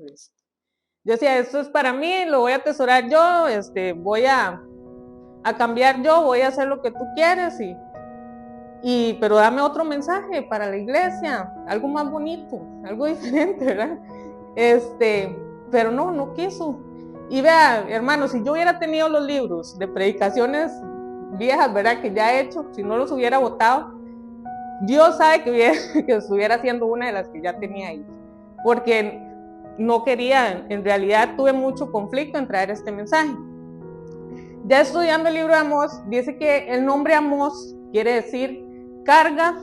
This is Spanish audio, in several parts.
Cristo. Yo decía, esto es para mí, lo voy a atesorar yo, voy a cambiar yo, voy a hacer lo que tú quieres, pero dame otro mensaje para la iglesia, algo más bonito, algo diferente, ¿verdad? Pero no quiso. Y vea, hermanos, si yo hubiera tenido los libros de predicaciones viejas, ¿verdad? Que ya he hecho, si no los hubiera botado, Dios sabe que estuviera haciendo una de las que ya tenía ahí. Porque no quería, en realidad tuve mucho conflicto en traer este mensaje. Ya estudiando el libro de Amós, dice que el nombre Amós quiere decir carga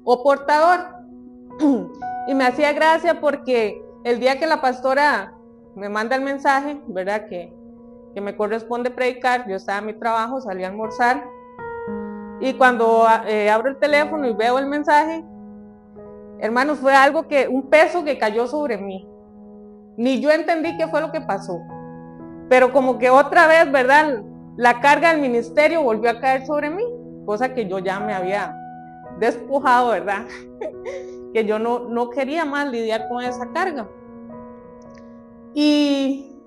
o portador. Y me hacía gracia porque el día que la pastora me manda el mensaje, ¿verdad? Que me corresponde predicar, yo estaba en mi trabajo, salí a almorzar, y cuando abro el teléfono y veo el mensaje, hermanos, fue algo un peso que cayó sobre mí. Ni yo entendí qué fue lo que pasó. Pero como que otra vez, ¿verdad? La carga del ministerio volvió a caer sobre mí, cosa que yo ya me había despojado, ¿verdad? Que yo no quería más lidiar con esa carga. Y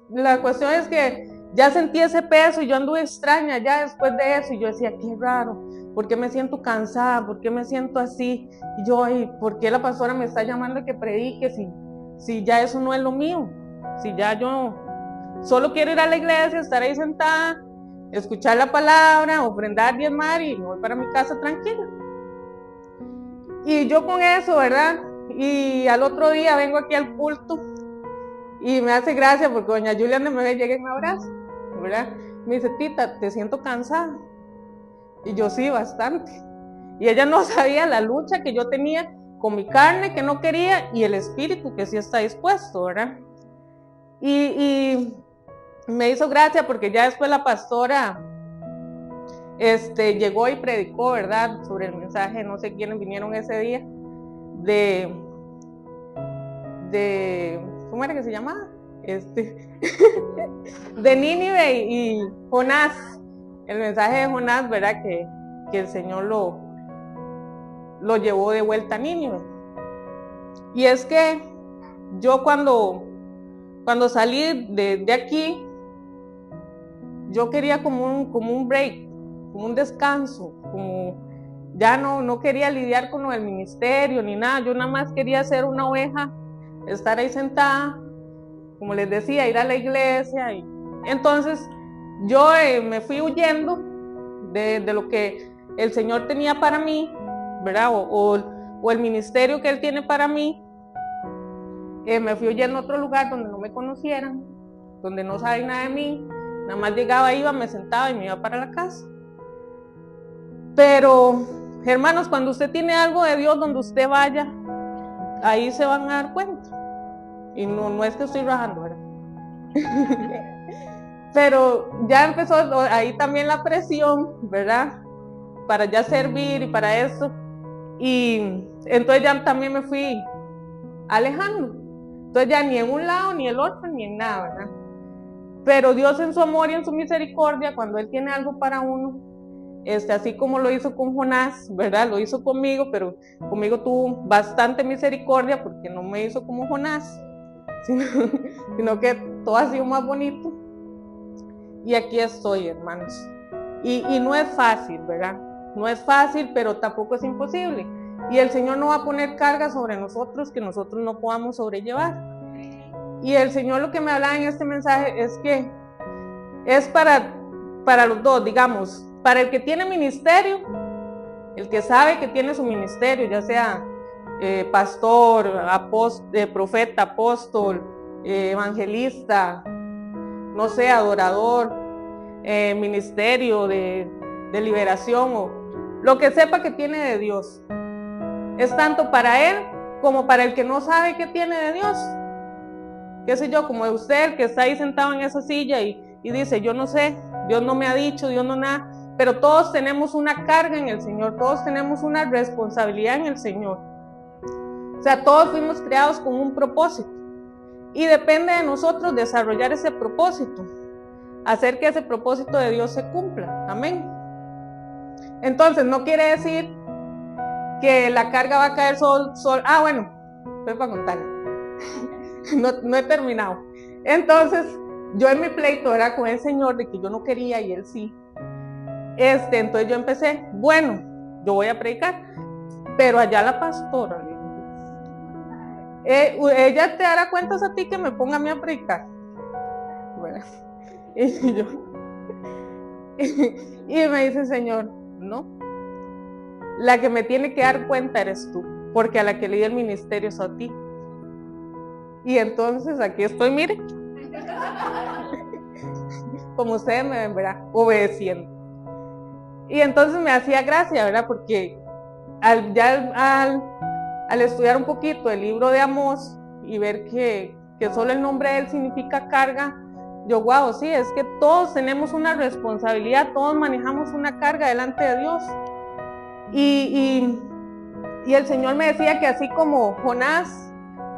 la cuestión es que ya sentí ese peso y yo anduve extraña ya después de eso, y yo decía, qué raro, ¿por qué me siento cansada? ¿Por qué me siento así? Y yo, ¿por qué la pastora me está llamando a que predique si ya eso no es lo mío? Si ya yo solo quiero ir a la iglesia, estar ahí sentada, escuchar la palabra, ofrendar, diezmar y me voy para mi casa tranquila. Y yo con eso, ¿verdad? Y al otro día vengo aquí al culto y me hace gracia porque doña Julia me ve, llega y me abraza, ¿verdad? Me dice, Tita, te siento cansada. Y yo, sí, bastante. Y ella no sabía la lucha que yo tenía con mi carne que no quería y el espíritu que sí está dispuesto, ¿verdad? Y me hizo gracia porque ya después la pastora llegó y predicó, ¿verdad? Sobre el mensaje, no sé quiénes vinieron ese día, de ¿cómo era que se llamaba? De Nínive y Jonás, el mensaje de Jonás, ¿verdad? Que el Señor lo llevó de vuelta a Nínive. Y es que yo cuando salí de aquí, yo quería como un break, como un descanso, como ya no quería lidiar con lo del ministerio ni nada, yo nada más quería ser una oveja, estar ahí sentada, como les decía, ir a la iglesia. Y entonces yo me fui huyendo de lo que el Señor tenía para mí, ¿verdad? O el ministerio que Él tiene para mí. Me fui huyendo a otro lugar donde no me conocieran, donde no saben nada de mí. Nada más llegaba, iba, me sentaba y me iba para la casa. Pero, hermanos, cuando usted tiene algo de Dios donde usted vaya, ahí se van a dar cuenta. Y no es que estoy rajando, ¿verdad? Pero ya empezó ahí también la presión, ¿verdad? Para ya servir y para eso. Y entonces ya también me fui alejando. Entonces ya ni en un lado, ni el otro, ni en nada, ¿verdad? Pero Dios en su amor y en su misericordia, cuando Él tiene algo para uno, así como lo hizo con Jonás, ¿verdad? Lo hizo conmigo, pero conmigo tuvo bastante misericordia porque no me hizo como Jonás, sino que todo ha sido más bonito. Y aquí estoy, hermanos. Y no es fácil, ¿verdad? No es fácil, pero tampoco es imposible. Y el Señor no va a poner carga sobre nosotros que nosotros no podamos sobrellevar. Y el Señor lo que me hablaba en este mensaje es que es para los dos, digamos, para el que tiene ministerio, el que sabe que tiene su ministerio, ya sea pastor, profeta, apóstol, evangelista, no sé, adorador, ministerio de liberación o lo que sepa que tiene de Dios. Es tanto para él como para el que no sabe que tiene de Dios. Qué sé yo, como usted, el que está ahí sentado en esa silla y dice, yo no sé, Dios no me ha dicho, Dios no nada, pero todos tenemos una carga en el Señor, todos tenemos una responsabilidad en el Señor. O sea, todos fuimos creados con un propósito y depende de nosotros desarrollar ese propósito, hacer que ese propósito de Dios se cumpla. Amén. Entonces, no quiere decir que la carga va a caer bueno, estoy para contar. No he terminado. Entonces, yo en mi pleito era con el Señor de que yo no quería y Él sí. Entonces yo empecé, bueno, yo voy a predicar, pero allá la pastora, ella te dará cuentas a ti que me ponga a mí a predicar. Bueno, y yo, y me dice, Señor, no, la que me tiene que dar cuenta eres tú, porque a la que le di el ministerio es a ti. Y entonces aquí estoy, mire, como ustedes me ven, ¿verdad? Obedeciendo. Y entonces me hacía gracia, ¿verdad? Porque al estudiar un poquito el libro de Amós y ver que solo el nombre de él significa carga, yo, wow, sí, es que todos tenemos una responsabilidad, todos manejamos una carga delante de Dios. Y el Señor me decía que así como Jonás,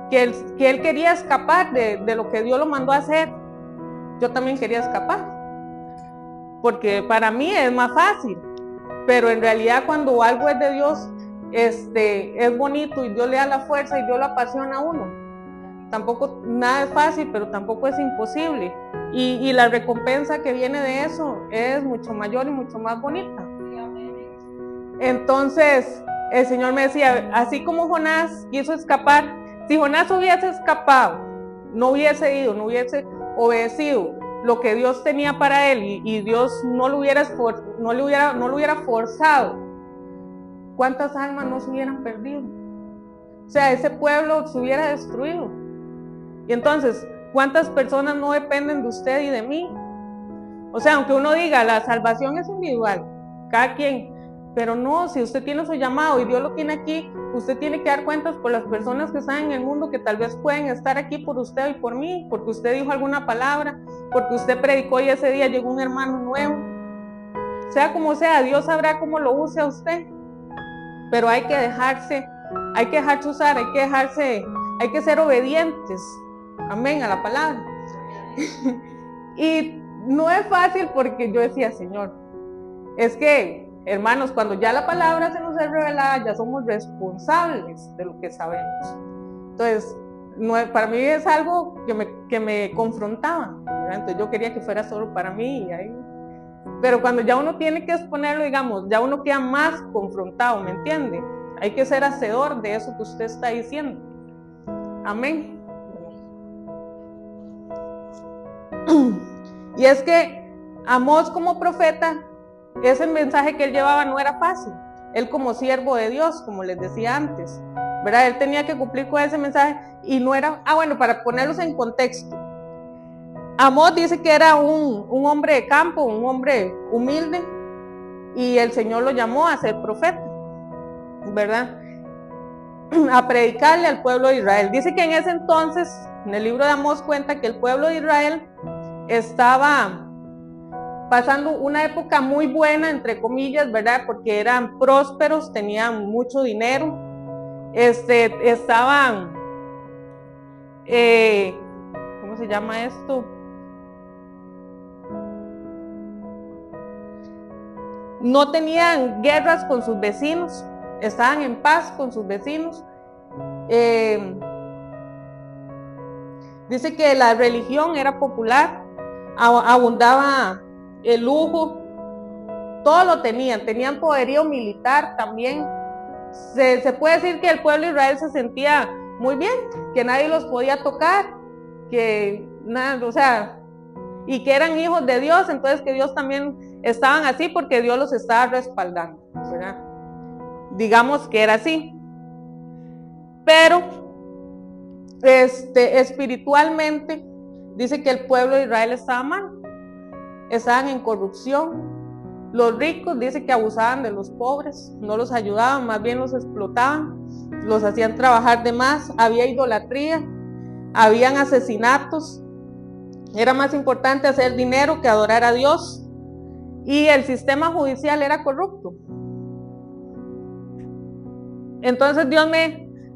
que él quería escapar de lo que Dios lo mandó a hacer, yo también quería escapar. Porque para mí es más fácil, pero en realidad cuando algo es de Dios, es bonito y Dios le da la fuerza y Dios lo apasiona a uno. Tampoco nada es fácil, pero tampoco es imposible. Y la recompensa que viene de eso es mucho mayor y mucho más bonita. Entonces, el Señor me decía, así como Jonás quiso escapar, si Jonás hubiese escapado, no hubiese ido, no hubiese obedecido lo que Dios tenía para él y Dios no lo hubiera forzado, ¿cuántas almas no se hubieran perdido? O sea, ese pueblo se hubiera destruido. Y entonces, ¿cuántas personas no dependen de usted y de mí? O sea, aunque uno diga, la salvación es individual, cada quien, pero no, si usted tiene su llamado y Dios lo tiene aquí, usted tiene que dar cuentas por las personas que están en el mundo que tal vez pueden estar aquí por usted y por mí, porque usted dijo alguna palabra, porque usted predicó y ese día llegó un hermano nuevo. Sea como sea, Dios sabrá cómo lo use a usted, pero hay que dejarse usar, hay que ser obedientes, amén, a la palabra. Y no es fácil porque yo decía, Señor, es que, hermanos, cuando ya la palabra se nos es revelada, ya somos responsables de lo que sabemos. Entonces, para mí es algo que me confrontaba, ¿verdad? Entonces yo quería que fuera solo para mí. Pero cuando ya uno tiene que exponerlo, digamos, ya uno queda más confrontado, ¿me entiende? Hay que ser hacedor de eso que usted está diciendo. Amén. Y es que Amós como profeta, ese mensaje que él llevaba no era fácil. Él como siervo de Dios, como les decía antes, ¿verdad? Él tenía que cumplir con ese mensaje y no era... bueno, para ponerlos en contexto. Amós dice que era un hombre de campo, un hombre humilde, y el Señor lo llamó a ser profeta, ¿verdad? A predicarle al pueblo de Israel. Dice que en ese entonces, en el libro de Amós cuenta que el pueblo de Israel estaba pasando una época muy buena, entre comillas, ¿verdad? Porque eran prósperos, tenían mucho dinero, estaban, ¿cómo se llama esto? No tenían guerras con sus vecinos, estaban en paz con sus vecinos. Dice que la religión era popular, abundaba el lujo, todo lo tenían poderío militar también. Se puede decir que el pueblo de Israel se sentía muy bien, que nadie los podía tocar, que nada, o sea, y que eran hijos de Dios, entonces que Dios también estaban así porque Dios los estaba respaldando, ¿verdad? Digamos que era así. Pero espiritualmente dice que el pueblo de Israel estaba mal, estaban en corrupción. Los ricos dice que abusaban de los pobres, no los ayudaban, más bien los explotaban, los hacían trabajar de más, había idolatría, habían asesinatos, era más importante hacer dinero que adorar a Dios, y el sistema judicial era corrupto. Entonces Dios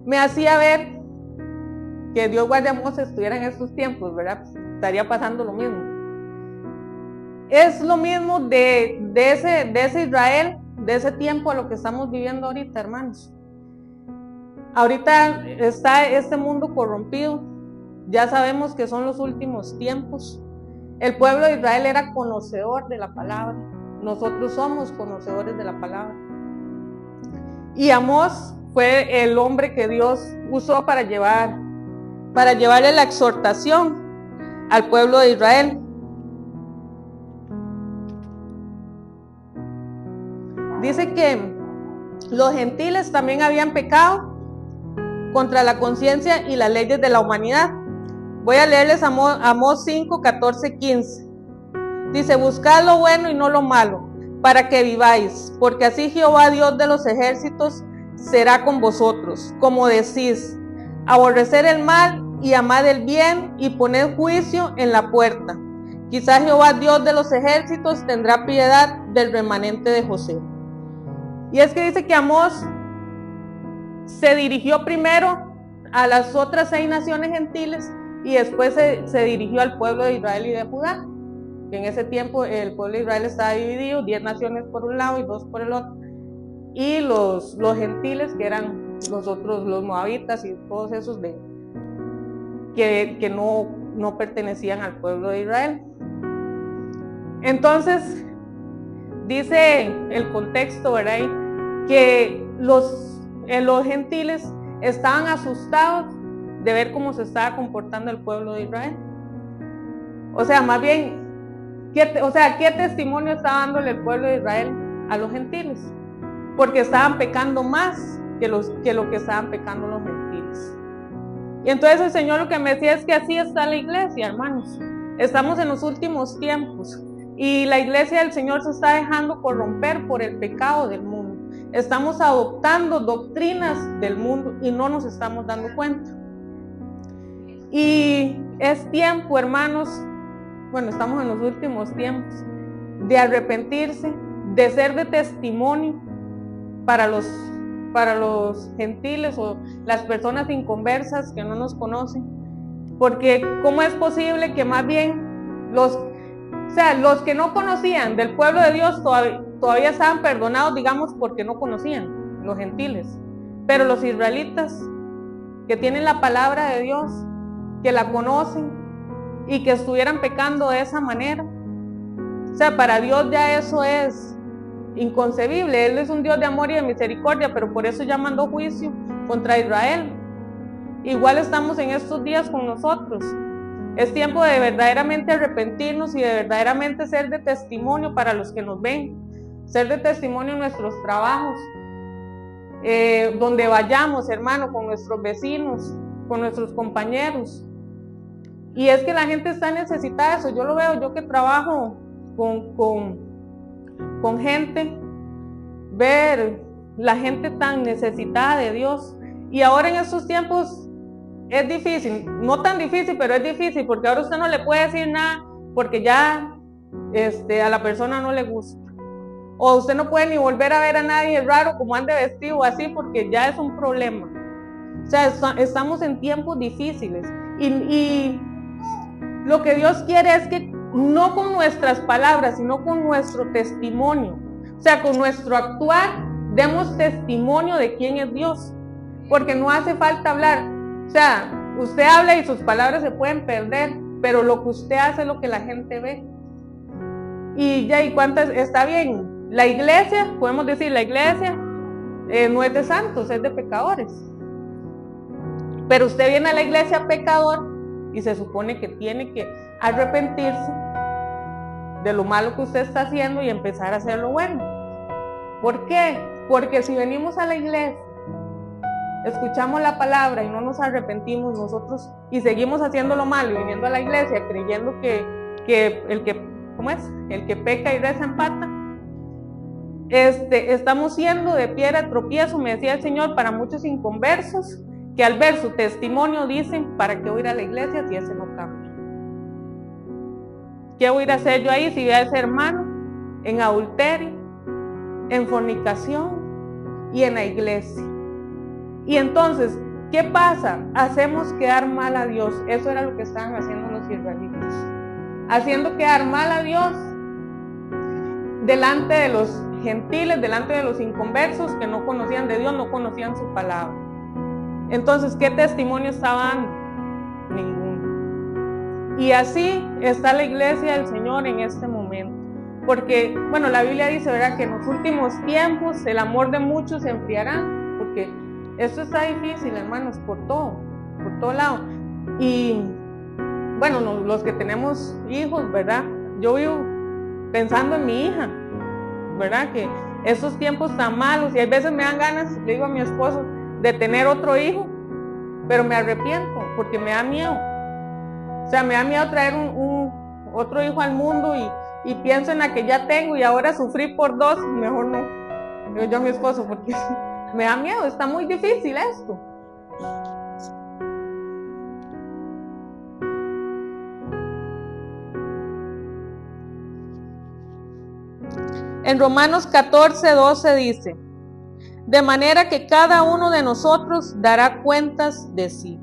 me hacía ver que Dios guarde a Moses estuviera en estos tiempos, ¿verdad? Estaría pasando lo mismo. Es lo mismo de ese Israel, de ese tiempo a lo que estamos viviendo ahorita, hermanos. Ahorita está este mundo corrompido. Ya sabemos que son los últimos tiempos. El pueblo de Israel era conocedor de la palabra. Nosotros somos conocedores de la palabra. Y Amós fue el hombre que Dios usó para llevarle la exhortación al pueblo de Israel. Dice que los gentiles también habían pecado contra la conciencia y las leyes de la humanidad. Voy a leerles Amós 5, 14, 15. Dice: buscad lo bueno y no lo malo, para que viváis, porque así Jehová Dios de los ejércitos será con vosotros. Como decís, aborrecer el mal y amad el bien, y poned juicio en la puerta. Quizás Jehová Dios de los ejércitos tendrá piedad del remanente de José. Y es que dice que Amós se dirigió primero a las otras 6 naciones gentiles y después se dirigió al pueblo de Israel y de Judá. En ese tiempo el pueblo de Israel estaba dividido, 10 naciones por un lado y 2 por el otro. Y los gentiles, que eran los otros, los moabitas y todos esos que no pertenecían al pueblo de Israel. Entonces, dice el contexto, ¿verdad?, que los gentiles estaban asustados de ver cómo se estaba comportando el pueblo de Israel. O sea, más bien, ¿qué testimonio estaba dándole el pueblo de Israel a los gentiles? Porque estaban pecando más que lo que estaban pecando los gentiles. Y entonces el Señor lo que me decía es que así está la iglesia, hermanos. Estamos en los últimos tiempos y la iglesia del Señor se está dejando corromper por el pecado del mundo. Estamos adoptando doctrinas del mundo y no nos estamos dando cuenta. Y es tiempo, hermanos, bueno, estamos en los últimos tiempos, de arrepentirse, de ser de testimonio para los gentiles o las personas inconversas que no nos conocen. Porque ¿cómo es posible que más bien los que no conocían del pueblo de Dios todavía estaban perdonados, digamos, porque no conocían, los gentiles? Pero los israelitas que tienen la palabra de Dios, que la conocen y que estuvieran pecando de esa manera, o sea, para Dios ya eso es inconcebible. Él es un Dios de amor y de misericordia, pero por eso ya mandó juicio contra Israel. Igual estamos en estos días con nosotros. Es tiempo de verdaderamente arrepentirnos y de verdaderamente ser de testimonio para los que nos ven, ser de testimonio en nuestros trabajos, donde vayamos, hermano, con nuestros vecinos, con nuestros compañeros. Y es que la gente está necesitada de eso. Yo lo veo, yo que trabajo con gente, ver la gente tan necesitada de Dios. Y ahora en estos tiempos es difícil, no tan difícil, pero es difícil, porque ahora usted no le puede decir nada porque ya a la persona no le gusta. O usted no puede ni volver a ver a nadie raro como ande vestido o así, porque ya es un problema. O sea, estamos en tiempos difíciles. Y lo que Dios quiere es que no con nuestras palabras, sino con nuestro testimonio, o sea, con nuestro actuar, demos testimonio de quién es Dios. Porque no hace falta hablar. O sea, usted habla y sus palabras se pueden perder, pero lo que usted hace es lo que la gente ve. Y ya, ¿y cuántas? Está bien. La iglesia, podemos decir, la iglesia no es de santos, es de pecadores. Pero usted viene a la iglesia pecador y se supone que tiene que arrepentirse de lo malo que usted está haciendo y empezar a hacer lo bueno. ¿Por qué? Porque si venimos a la iglesia, escuchamos la palabra y no nos arrepentimos nosotros y seguimos haciendo lo malo y viniendo a la iglesia creyendo que el que peca y reza empata, estamos siendo de piedra de tropiezo, me decía el Señor, para muchos inconversos que al ver su testimonio dicen: ¿para qué voy a ir a la iglesia si ese no cambia? ¿Qué voy a ir a hacer yo ahí si voy a ese hermano en adulterio, en fornicación y en la iglesia? Y entonces, ¿qué pasa? Hacemos quedar mal a Dios. Eso era lo que estaban haciendo los israelitas, haciendo quedar mal a Dios delante de los gentiles, delante de los inconversos que no conocían de Dios, no conocían su palabra. Entonces, ¿qué testimonio estaba dando? Ninguno. Y así está la iglesia del Señor en este momento. Porque, bueno, la Biblia dice, ¿verdad?, que en los últimos tiempos el amor de muchos se enfriará. Porque esto está difícil, hermanos, por todo lado. Y, bueno, los que tenemos hijos, ¿verdad? Yo vivo pensando en mi hija, ¿verdad? Que esos tiempos tan malos, y a veces me dan ganas, le digo a mi esposo, de tener otro hijo, pero me arrepiento porque me da miedo. O sea, me da miedo traer otro hijo al mundo y pienso en la que ya tengo y ahora sufrí por dos, mejor no. Digo yo a mi esposo, porque me da miedo, está muy difícil esto. En Romanos 14:12 dice: de manera que cada uno de nosotros dará cuentas de sí.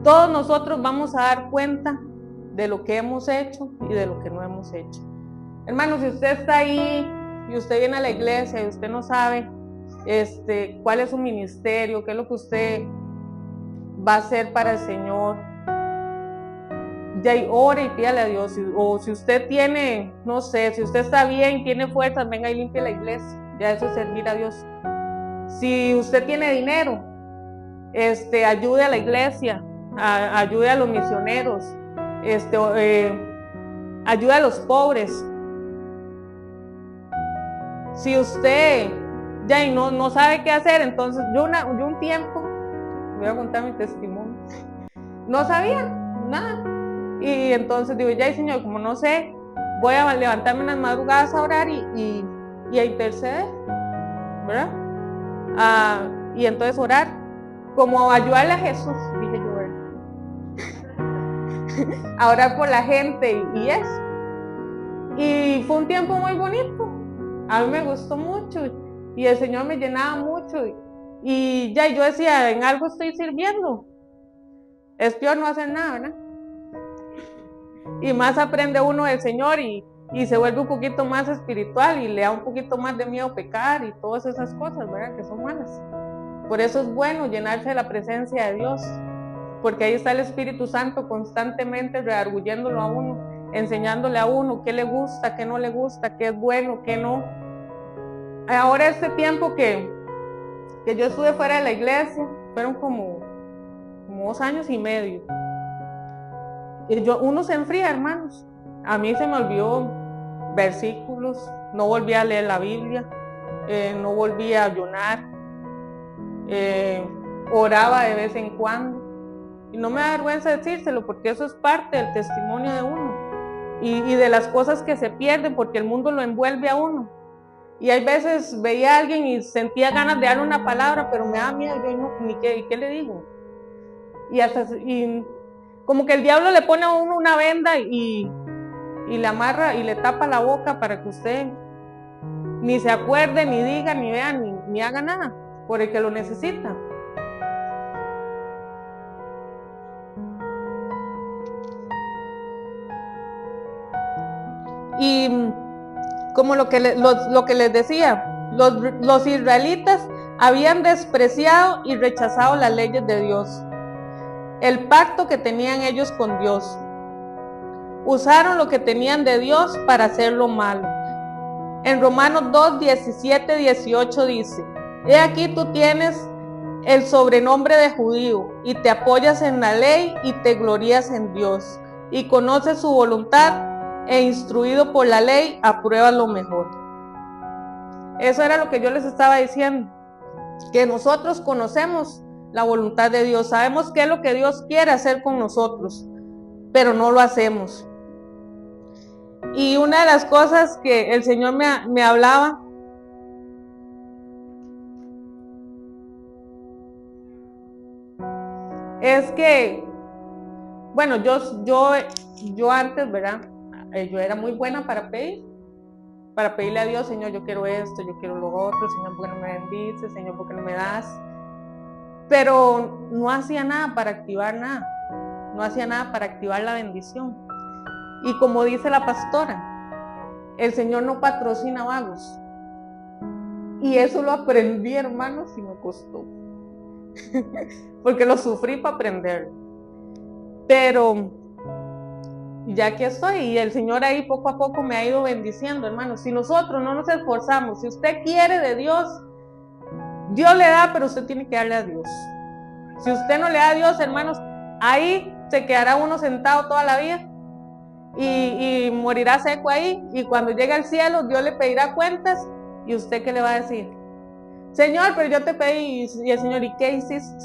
Todos nosotros vamos a dar cuenta de lo que hemos hecho y de lo que no hemos hecho. Hermano, si usted está ahí y usted viene a la iglesia y usted no sabe cuál es su ministerio, qué es lo que usted va a hacer para el Señor, ya ore y pídale a Dios. O si usted tiene, no sé, si usted está bien, tiene fuerzas, venga y limpie la iglesia. Ya eso es servir a Dios. Si usted tiene dinero, ayude a la iglesia, ayude a los misioneros, ayude a los pobres. Si usted ya no sabe qué hacer, entonces yo un tiempo, voy a contar mi testimonio, no sabía nada. Y entonces digo, ya Señor, como no sé, voy a levantarme en las madrugadas a orar y a interceder, ¿verdad? Y entonces orar, como ayudarle a Jesús, dije yo, a orar por la gente y eso. Y fue un tiempo muy bonito, a mí me gustó mucho y el Señor me llenaba mucho y ya yo decía, en algo estoy sirviendo. Es peor no hacer nada, ¿verdad? Y más aprende uno del Señor y se vuelve un poquito más espiritual y le da un poquito más de miedo pecar y todas esas cosas, ¿verdad?, que son malas. Por eso es bueno llenarse de la presencia de Dios, porque ahí está el Espíritu Santo constantemente redarguyéndolo a uno, enseñándole a uno qué le gusta, qué no le gusta, qué es bueno, qué no. Ahora este tiempo que yo estuve fuera de la iglesia, fueron como 2 años y medio. Uno se enfría, hermanos. A mí se me olvidó versículos, no volví a leer la Biblia, no volví a ayunar, oraba de vez en cuando. Y no me da vergüenza decírselo, porque eso es parte del testimonio de uno y de las cosas que se pierden, porque el mundo lo envuelve a uno. Y hay veces veía a alguien y sentía ganas de darle una palabra, pero me da miedo, yo no, ni qué le digo. Y como que el diablo le pone a uno una venda y le amarra y le tapa la boca para que usted ni se acuerde, ni diga, ni vea, ni haga nada por el que lo necesita. Y como lo que les decía, los israelitas habían despreciado y rechazado las leyes de Dios, el pacto que tenían ellos con Dios. Usaron lo que tenían de Dios para hacerlo malo. En Romanos 2, 17, 18 dice: he aquí tú tienes el sobrenombre de judío y te apoyas en la ley y te glorías en Dios y conoces su voluntad e instruido por la ley apruebas lo mejor. Eso era lo que yo les estaba diciendo, que nosotros conocemos la voluntad de Dios, sabemos qué es lo que Dios quiere hacer con nosotros, pero no lo hacemos. Y una de las cosas que el Señor me hablaba es que, bueno, yo antes, ¿verdad? Yo era muy buena para pedirle a Dios: Señor, yo quiero esto, yo quiero lo otro, Señor, ¿por qué no me bendices? Señor, ¿por qué no me das? Pero no hacía nada para activar nada, no hacía nada para activar la bendición. Y como dice la pastora, el Señor no patrocina vagos. Y eso lo aprendí, hermanos, y me costó. porque lo sufrí para aprender. Pero ya que estoy, y el Señor ahí poco a poco me ha ido bendiciendo, hermanos. Si nosotros no nos esforzamos, si usted quiere de Dios, Dios le da, pero usted tiene que darle a Dios. Si usted no le da a Dios, hermanos, ahí se quedará uno sentado toda la vida y morirá seco ahí. Y cuando llegue al cielo, Dios le pedirá cuentas. ¿Y usted qué le va a decir? Señor, pero yo te pedí. Y el Señor, ¿y qué hiciste?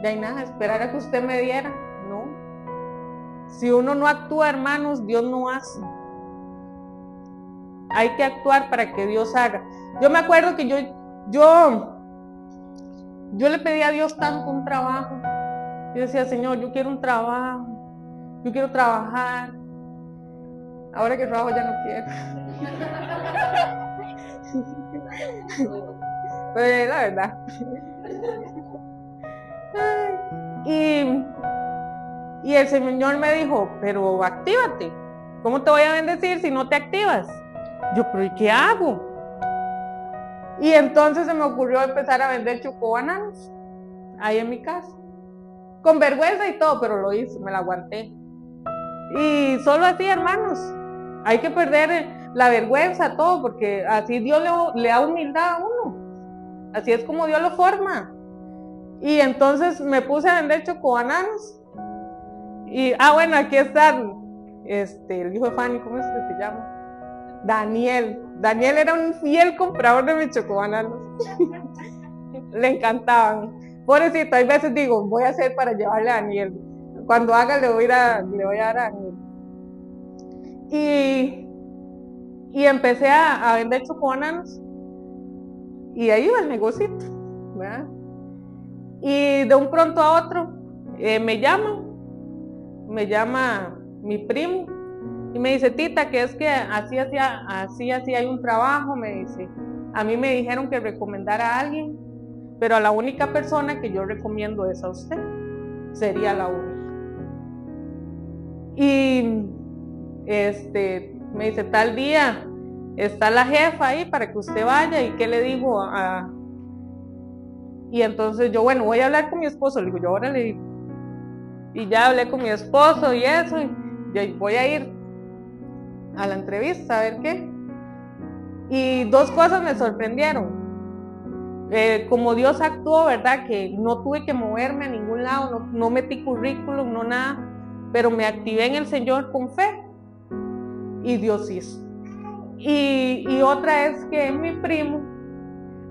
Ya hay nada, esperar a que usted me diera. No. Si uno no actúa, hermanos, Dios no hace. Hay que actuar para que Dios haga. Yo me acuerdo que yo le pedí a Dios tanto un trabajo. Yo decía, Señor, yo quiero un trabajo. Yo quiero trabajar. Ahora que trabajo ya no quiero. Pero es la verdad. Y el Señor me dijo, pero actívate. ¿Cómo te voy a bendecir si no te activas? Yo, pero ¿y qué hago? Y entonces se me ocurrió empezar a vender chocobananos ahí en mi casa. Con vergüenza y todo, pero lo hice, me la aguanté. Y solo así, hermanos, hay que perder la vergüenza, todo, porque así Dios le da humildad a uno. Así es como Dios lo forma. Y entonces me puse a vender chocobananos. Y, bueno, aquí está el hijo de Fanny, ¿cómo es que se llama? Daniel. Daniel era un fiel comprador de mis chocobananos. Le encantaban. Pobrecito, hay veces digo, voy a hacer para llevarle a Daniel. Cuando haga le voy a dar a Daniel. Y empecé a vender chocobananos. Y ahí iba el negocito, ¿verdad? Y de un pronto a otro me llama mi primo y me dice, Tita, que es que así hay un trabajo, me dice. A mí me dijeron que recomendara a alguien, pero a la única persona que yo recomiendo es a usted. Sería la única. Y me dice, tal día está la jefa ahí para que usted vaya. ¿Y qué le digo? Y entonces yo, bueno, voy a hablar con mi esposo. Le digo, yo ahora le digo. Y ya hablé con mi esposo y eso. Y voy a ir a la entrevista a ver qué. Y dos cosas me sorprendieron. Como Dios actuó, ¿verdad? Que no tuve que moverme a ningún lado, no metí currículum, no nada. Pero me activé en el Señor con fe. Y Dios hizo. Y otra es que mi primo,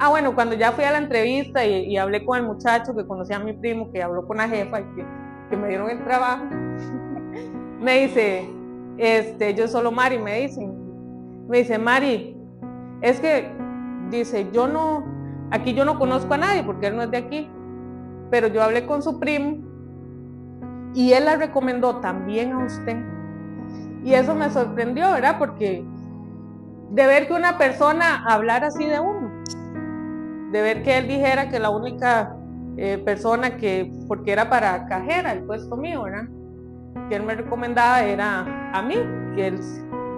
bueno, cuando ya fui a la entrevista y hablé con el muchacho que conocía a mi primo, que habló con la jefa y que me dieron el trabajo, me dice, yo solo Mari, me dice, Mari, es que, dice, aquí yo no conozco a nadie porque él no es de aquí, pero yo hablé con su primo y él la recomendó también a usted. Y eso me sorprendió, ¿verdad? Porque de ver que una persona hablara así de uno, de ver que él dijera que la única persona porque era para cajera el puesto mío, ¿verdad? Que él me recomendaba era a mí, que él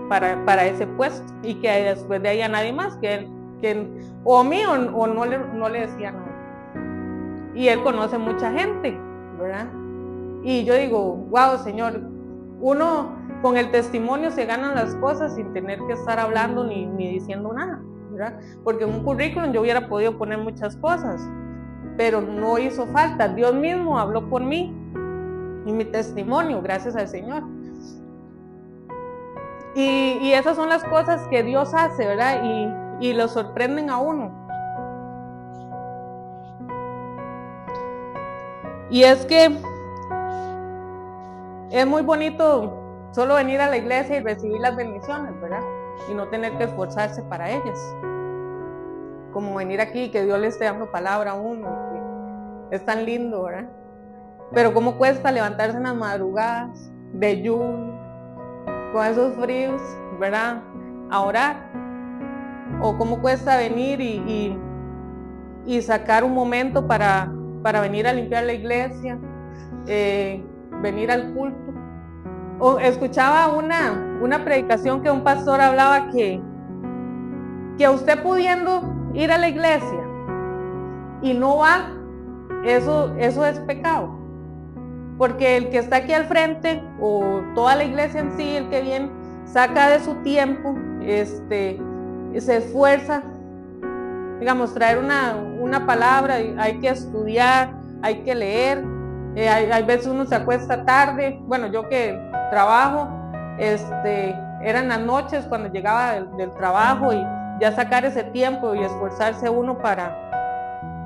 para ese puesto, y que después de ahí a nadie más, que él o a mí o no le decía nada. Y él conoce mucha gente, ¿verdad? Y yo digo, wow, Señor, uno con el testimonio se ganan las cosas sin tener que estar hablando ni diciendo nada, ¿verdad? Porque en un currículum yo hubiera podido poner muchas cosas, pero no hizo falta. Dios mismo habló por mí y mi testimonio, gracias al Señor. Y esas son las cosas que Dios hace, ¿verdad? Y lo sorprenden a uno. Y es que es muy bonito solo venir a la iglesia y recibir las bendiciones, ¿verdad? Y no tener que esforzarse para ellas. Como venir aquí y que Dios le esté dando palabra a uno, que es tan lindo, ¿verdad? Pero cómo cuesta levantarse en las madrugadas de lluvia, con esos fríos, ¿verdad? A orar. O cómo cuesta venir y sacar un momento para venir a limpiar la iglesia, venir al culto. O escuchaba una predicación que un pastor hablaba que usted pudiendo ir a la iglesia y no va, eso es pecado. Porque el que está aquí al frente, o toda la iglesia en sí, el que viene, saca de su tiempo, se esfuerza, digamos, traer una palabra, hay que estudiar, hay que leer, hay veces uno se acuesta tarde, bueno, yo que trabajo, eran las noches cuando llegaba del trabajo, y ya sacar ese tiempo y esforzarse uno para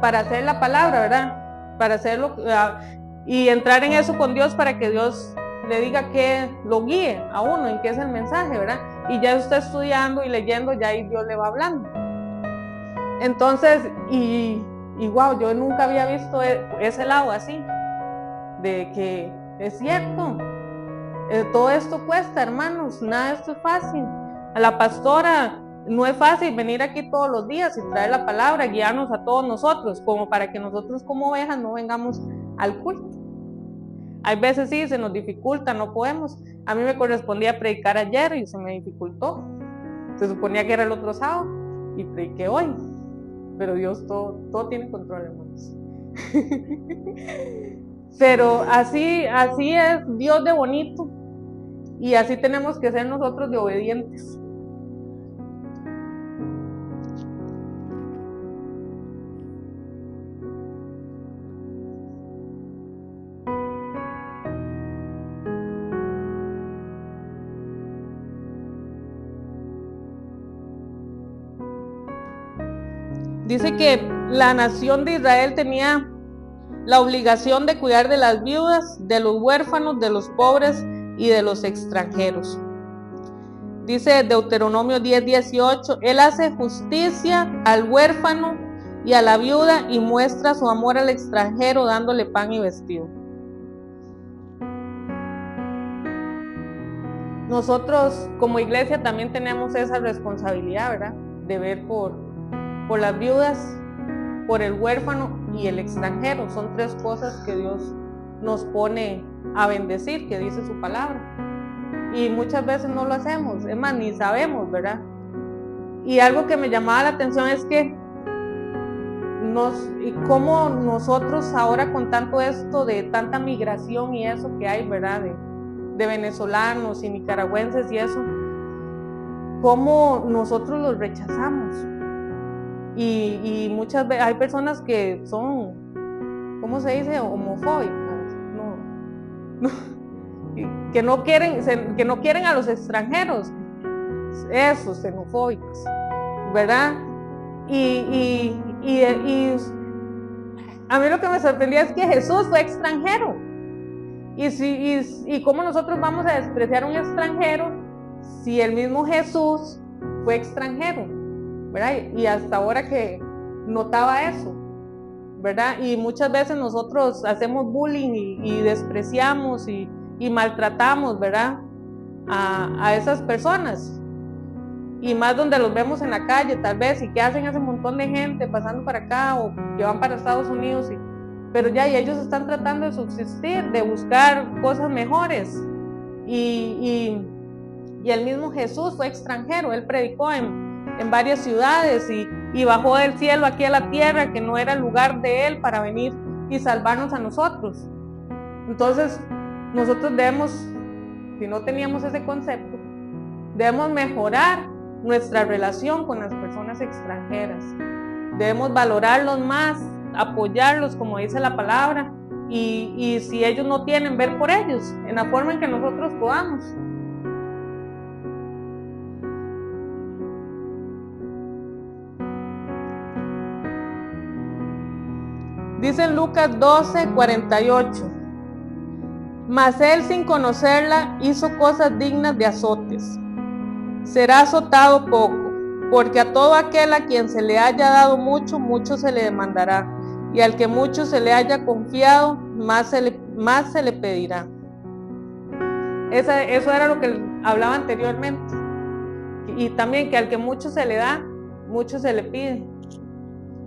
hacer la palabra, ¿verdad? Para hacerlo, y entrar en eso con Dios, para que Dios le diga que lo guíe a uno en qué es el mensaje, ¿verdad? Y ya usted estudiando y leyendo, ya ahí Dios le va hablando. Entonces, y wow, yo nunca había visto ese lado así, de que es cierto, todo esto cuesta, hermanos, nada de esto es fácil. A la pastora no es fácil venir aquí todos los días y traer la palabra, guiarnos a todos nosotros, como para que nosotros como ovejas no vengamos al culto. Hay veces sí, se nos dificulta, no podemos. A mí me correspondía predicar ayer y se me dificultó. Se suponía que era el otro sábado y prediqué hoy. Pero Dios todo tiene control, hermanos. Pero así es Dios de bonito, y así tenemos que ser nosotros de obedientes. Dice que la nación de Israel tenía la obligación de cuidar de las viudas, de los huérfanos, de los pobres y de los extranjeros. Dice Deuteronomio 10:18, Él hace justicia al huérfano y a la viuda y muestra su amor al extranjero dándole pan y vestido. Nosotros como iglesia también tenemos esa responsabilidad, ¿verdad? De ver por las viudas, por el huérfano y el extranjero. Son tres cosas que Dios nos pone a bendecir, que dice su palabra. Y muchas veces no lo hacemos, es más, ni sabemos, ¿verdad? Y algo que me llamaba la atención es que y cómo nosotros ahora, con tanto esto de tanta migración y eso que hay, ¿verdad? De venezolanos y nicaragüenses y eso, cómo nosotros los rechazamos. Y muchas veces hay personas que son, ¿cómo se dice? Homofóbicas, que no quieren a los extranjeros, esos xenofóbicos, ¿verdad? Y a mí lo que me sorprendía es que Jesús fue extranjero. Y cómo nosotros vamos a despreciar a un extranjero si el mismo Jesús fue extranjero, ¿verdad? Y hasta ahora que notaba eso, ¿verdad? Y muchas veces nosotros hacemos bullying y despreciamos y maltratamos, ¿verdad? A esas personas. Y más donde los vemos en la calle, tal vez, y que hacen ese montón de gente pasando para acá o que van para Estados Unidos, pero ya, y ellos están tratando de subsistir, de buscar cosas mejores. Y el mismo Jesús fue extranjero, él predicó en varias ciudades y bajó del cielo aquí a la tierra, que no era el lugar de él, para venir y salvarnos a nosotros. Entonces, nosotros debemos, si no teníamos ese concepto, debemos mejorar nuestra relación con las personas extranjeras. Debemos valorarlos más, apoyarlos, como dice la palabra, y si ellos no tienen, ver por ellos, en la forma en que nosotros podamos. Dice en Lucas 12:48, mas él, sin conocerla, hizo cosas dignas de azotes. Será azotado poco, porque a todo aquel a quien se le haya dado mucho, mucho se le demandará, y al que mucho se le haya confiado, más se le pedirá. Eso era lo que hablaba anteriormente. Y también que al que mucho se le da, mucho se le pide,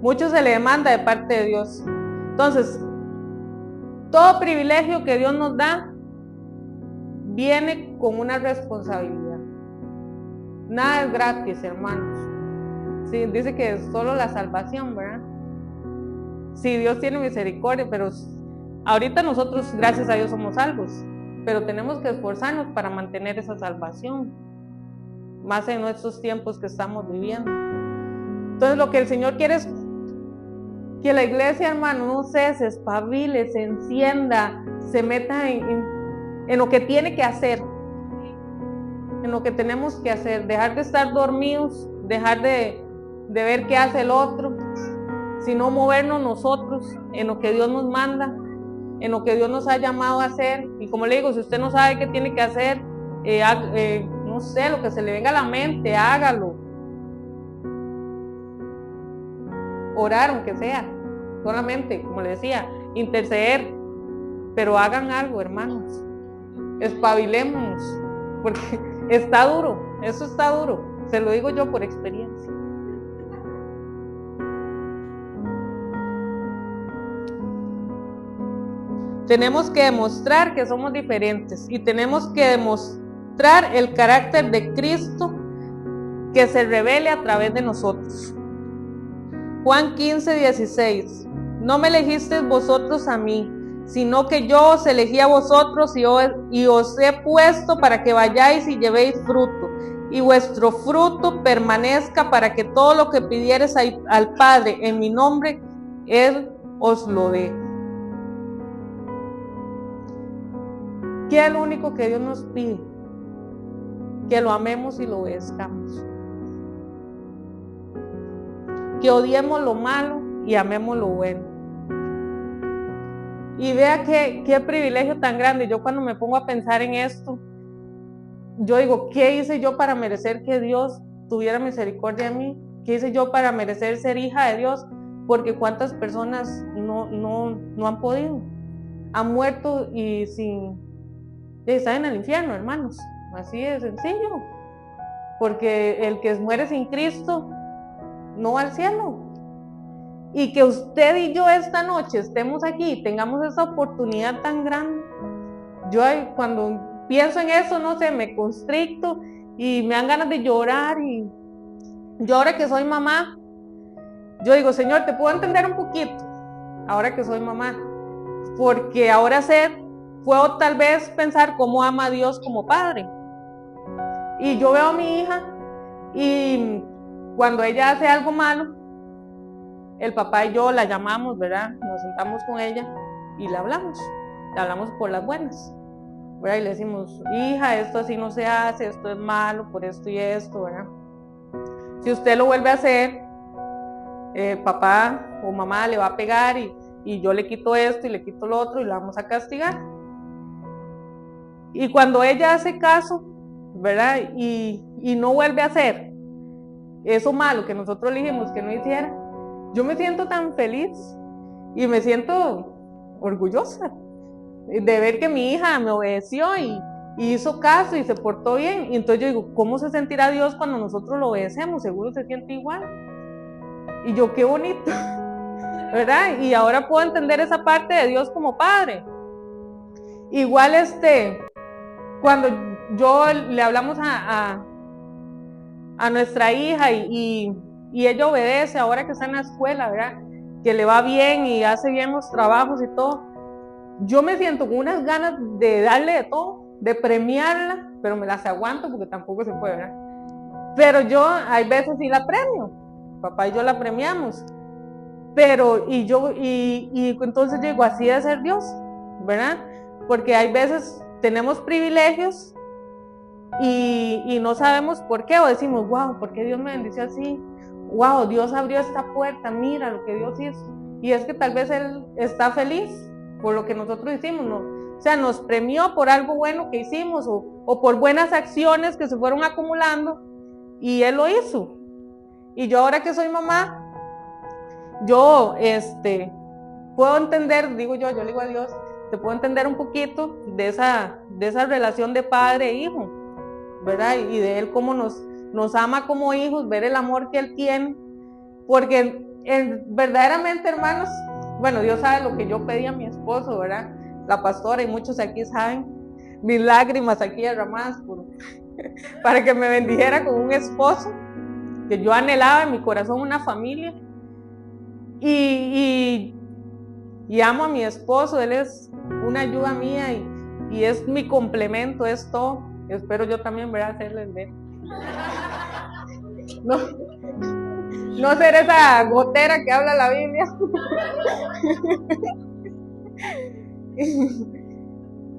mucho se le demanda de parte de Dios. Entonces, todo privilegio que Dios nos da viene con una responsabilidad. Nada es gratis, hermanos. Sí, dice que es solo la salvación, ¿verdad? Sí, Dios tiene misericordia, pero ahorita nosotros, gracias a Dios, somos salvos, pero tenemos que esforzarnos para mantener esa salvación, más en nuestros tiempos que estamos viviendo. Entonces lo que el Señor quiere es que la iglesia, hermano, no se espabile, se encienda, se meta en lo que tiene que hacer, en lo que tenemos que hacer, dejar de estar dormidos, dejar de ver qué hace el otro, sino movernos nosotros en lo que Dios nos manda, en lo que Dios nos ha llamado a hacer. Y como le digo, si usted no sabe qué tiene que hacer, no sé, lo que se le venga a la mente, hágalo. Orar, aunque sea, solamente, como le decía, interceder, pero hagan algo, hermanos, espabilémonos, porque está duro, eso está duro, se lo digo yo por experiencia. Tenemos que demostrar que somos diferentes y tenemos que demostrar el carácter de Cristo que se revele a través de nosotros. Juan 15:16. No me elegisteis vosotros a mí, sino que yo os elegí a vosotros y os he puesto para que vayáis y llevéis fruto, y vuestro fruto permanezca, para que todo lo que pidiereis al Padre en mi nombre, Él os lo dé. ¿Qué es lo único que Dios nos pide? Que lo amemos y lo obedezcamos. Que odiemos lo malo y amemos lo bueno. Y vea qué privilegio tan grande. Yo cuando me pongo a pensar en esto, yo digo, ¿qué hice yo para merecer que Dios tuviera misericordia de mí? ¿Qué hice yo para merecer ser hija de Dios? Porque cuántas personas no han podido. Han muerto y están en el infierno, hermanos. Así de sencillo. Porque el que muere sin Cristo no va al cielo. Y que usted y yo esta noche estemos aquí y tengamos esa oportunidad tan grande. Yo cuando pienso en eso, no sé, me constricto y me dan ganas de llorar. Y yo ahora que soy mamá, yo digo, Señor, te puedo entender un poquito ahora que soy mamá, porque ahora puedo tal vez pensar cómo ama a Dios como padre. Y yo veo a mi hija y cuando ella hace algo malo, el papá y yo la llamamos, ¿verdad? Nos sentamos con ella y le hablamos por las buenas, ¿verdad? Y le decimos, hija, esto así no se hace, esto es malo, por esto y esto, ¿verdad? Si usted lo vuelve a hacer, papá o mamá le va a pegar y yo le quito esto y le quito lo otro y la vamos a castigar. Y cuando ella hace caso, ¿verdad? Y no vuelve a hacer eso malo que nosotros le dijimos que no hiciera, yo me siento tan feliz y me siento orgullosa de ver que mi hija me obedeció y hizo caso y se portó bien. Y entonces yo digo, ¿cómo se sentirá Dios cuando nosotros lo obedecemos? Seguro se siente igual. Y yo, qué bonito, ¿verdad? Y ahora puedo entender esa parte de Dios como padre. Igual cuando le hablamos a nuestra hija y ella obedece ahora que está en la escuela, ¿verdad? Que le va bien y hace bien los trabajos y todo. Yo me siento con unas ganas de darle de todo, de premiarla, pero me las aguanto porque tampoco se puede, ¿verdad? Pero yo hay veces sí la premio, papá y yo la premiamos, pero y entonces digo, así debe ser Dios, ¿verdad? Porque hay veces tenemos privilegios y no sabemos por qué, o decimos, wow, ¿por qué Dios me bendició así? Wow, Dios abrió esta puerta, mira lo que Dios hizo. Y es que tal vez Él está feliz por lo que nosotros hicimos, ¿no? O sea, nos premió por algo bueno que hicimos o por buenas acciones que se fueron acumulando y Él lo hizo. Y yo ahora que soy mamá, yo puedo entender, digo yo le digo a Dios, te puedo entender un poquito de esa relación de padre e hijo, ¿verdad? Y de Él cómo nos ama como hijos, ver el amor que Él tiene, porque verdaderamente, hermanos, bueno, Dios sabe lo que yo pedí a mi esposo, ¿verdad? La pastora y muchos aquí saben, mis lágrimas aquí derramadas para que me bendijera con un esposo, que yo anhelaba en mi corazón una familia, y Y amo a mi esposo, él es una ayuda mía y es mi complemento, es todo. Espero yo también, ¿verdad? Hacerle el ver. No ser esa gotera que habla la Biblia.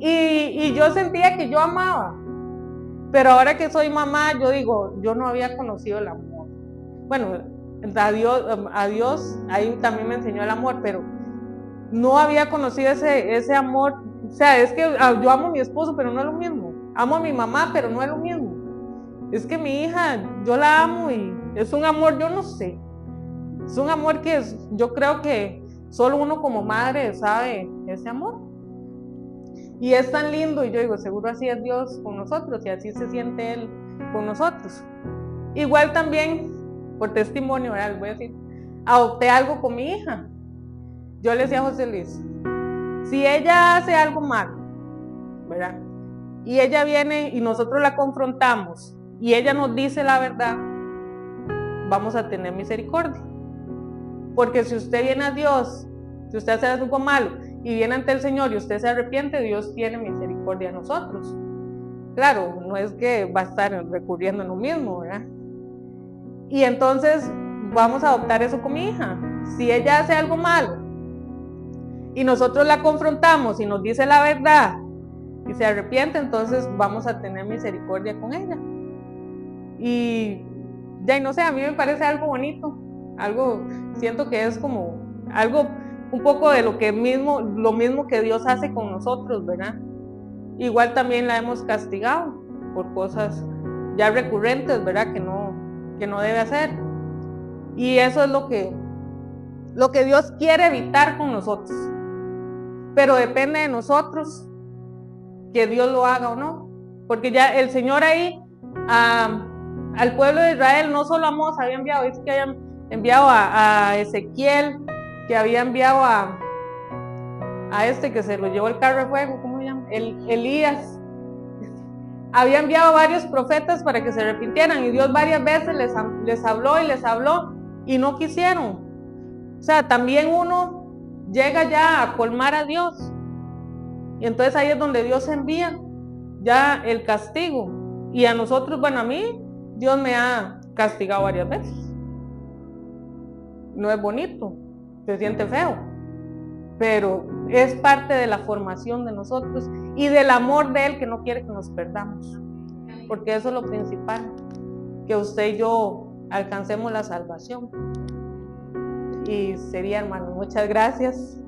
Y yo sentía que yo amaba, pero ahora que soy mamá, yo digo, yo no había conocido el amor. Bueno, a Dios ahí también me enseñó el amor, pero no había conocido ese amor. O sea, es que yo amo a mi esposo, pero no es lo mismo. Amo a mi mamá, pero no es lo mismo. Es que mi hija, yo la amo y es un amor, yo no sé. Es un amor que yo creo que solo uno como madre sabe ese amor. Y es tan lindo, y yo digo, seguro así es Dios con nosotros, y así se siente Él con nosotros. Igual también, por testimonio, ¿verdad? Les voy a decir, adopté algo con mi hija. Yo le decía a José Luis, si ella hace algo malo, ¿verdad? Y ella viene y nosotros la confrontamos, y ella nos dice la verdad, vamos a tener misericordia. Porque si usted viene a Dios, si usted hace algo malo, y viene ante el Señor y usted se arrepiente, Dios tiene misericordia a nosotros. Claro, no es que va a estar recurriendo en lo mismo, ¿verdad? Y entonces vamos a adoptar eso con mi hija. Si ella hace algo malo y nosotros la confrontamos y nos dice la verdad y se arrepiente, entonces vamos a tener misericordia con ella. Y ya no sé, a mí me parece algo bonito, algo, siento que es como algo un poco de lo mismo que Dios hace con nosotros, ¿verdad? Igual también la hemos castigado por cosas ya recurrentes, ¿verdad? Que no debe hacer. Y eso es lo que Dios quiere evitar con nosotros. Pero depende de nosotros que Dios lo haga o no. Porque ya el Señor ahí al pueblo de Israel no solo a Mos había enviado, dice que habían enviado a Ezequiel, que había enviado a este que se lo llevó el carro de fuego, ¿cómo se llama? Elías. Había enviado varios profetas para que se arrepintieran y Dios varias veces les habló y no quisieron. O sea, también uno llega ya a colmar a Dios y entonces ahí es donde Dios envía ya el castigo. Y a nosotros, bueno, a mí Dios me ha castigado varias veces. No es bonito, se siente feo, pero es parte de la formación de nosotros y del amor de Él, que no quiere que nos perdamos, porque eso es lo principal, que usted y yo alcancemos la salvación. Y sería, hermano, muchas gracias.